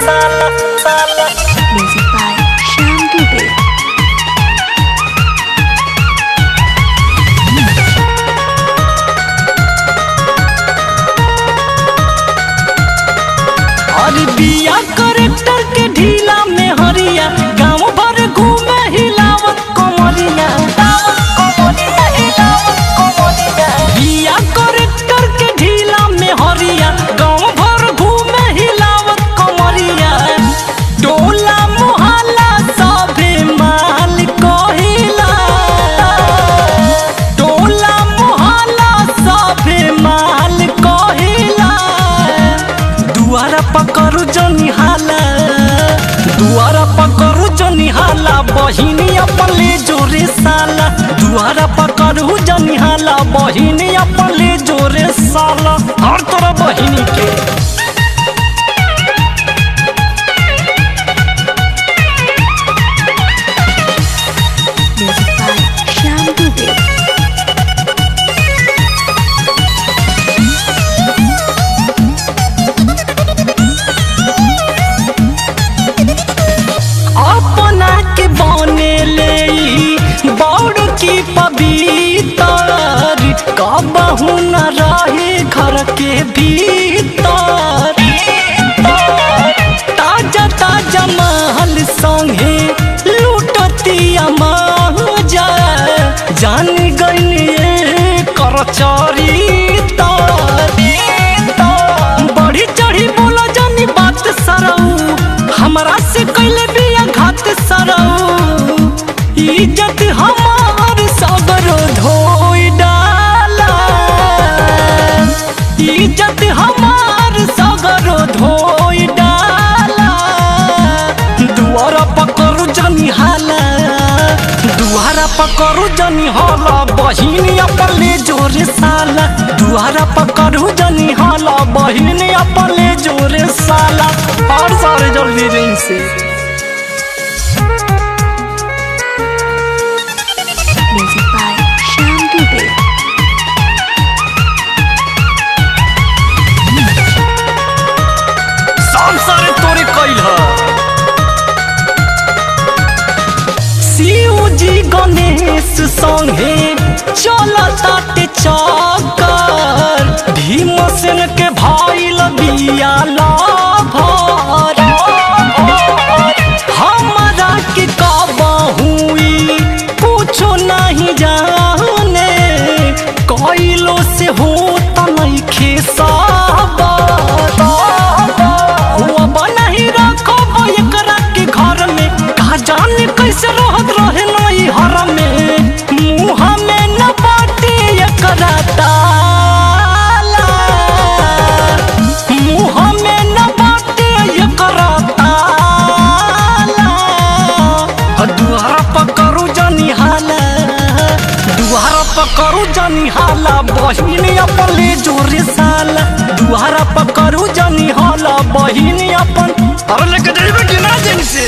Music by Shyam Dubey. अरे बिया character के ढीला में हरिया गाँव भर घूमे हिलावत कमरिया। बिया करेक्टर के ढीला में हरिया गाँव भर घूमे हिलावत कमरिया। टोला मोहल्ला सभे माल कहिला, टोला मोहल्ला सभे माल कहिला। दुआरा पकड़ू जनी हाला, दुआरा पकड़ू जनी हाला, बहिनी अपन ले जोरे साला। दुआरा पकड़ू जनी हाला, बहिनी अपन ले जोरे साला। हर तोरा बहिनी के Music by Shyam Dubey. अपना के बने ले बड़ की पवित्र, कबहू न रहे घर के भीतर। ताजा ताजा महल संगे लूटतिया मजा, जान गइले कर चरितर। बढ़ी चढ़ी बोला जानी बात सरऊ, हमरा से कैले बिया घात सरऊ। इज्जत हमार सगरो धोई डाला, इज्जत हमार सगरो धोई डाला। दुआरा पकड़ू जनी हाला, दुआरा पकड़ू जनी हाला, बहिनी अपन ले जोरे साला। दुआरा पकड़ू जनी हाला, बहिनी अपन ले जोरे साला। और सारे जल्दी दिन से Music by Shyam Dubey. शाम सारे तोरे कैल ह। शिव जी गणेश संगे चलताटे चक्कर, भीमसेन के भइल बिया लभर। हमरा के कबहुई कुछो नहीं जाने, कैलो से होता नइखे सबर। अब नहीं रखब एकरा के घर में, कहा जाने कैसे रहत रहे नई हर में। मुँह में न बाटे एकरा ताला, मुँह में न बाटे एकरा ताला। दुआरा पकड़ू जनी हाला, दुआरा पकड़ू जनी हाला, बहिनी अपन ले जोरे साला। दुआरा पकड़ू जनी हाला, बहिनी अपन। और लेके जाइबे कि ना दिन से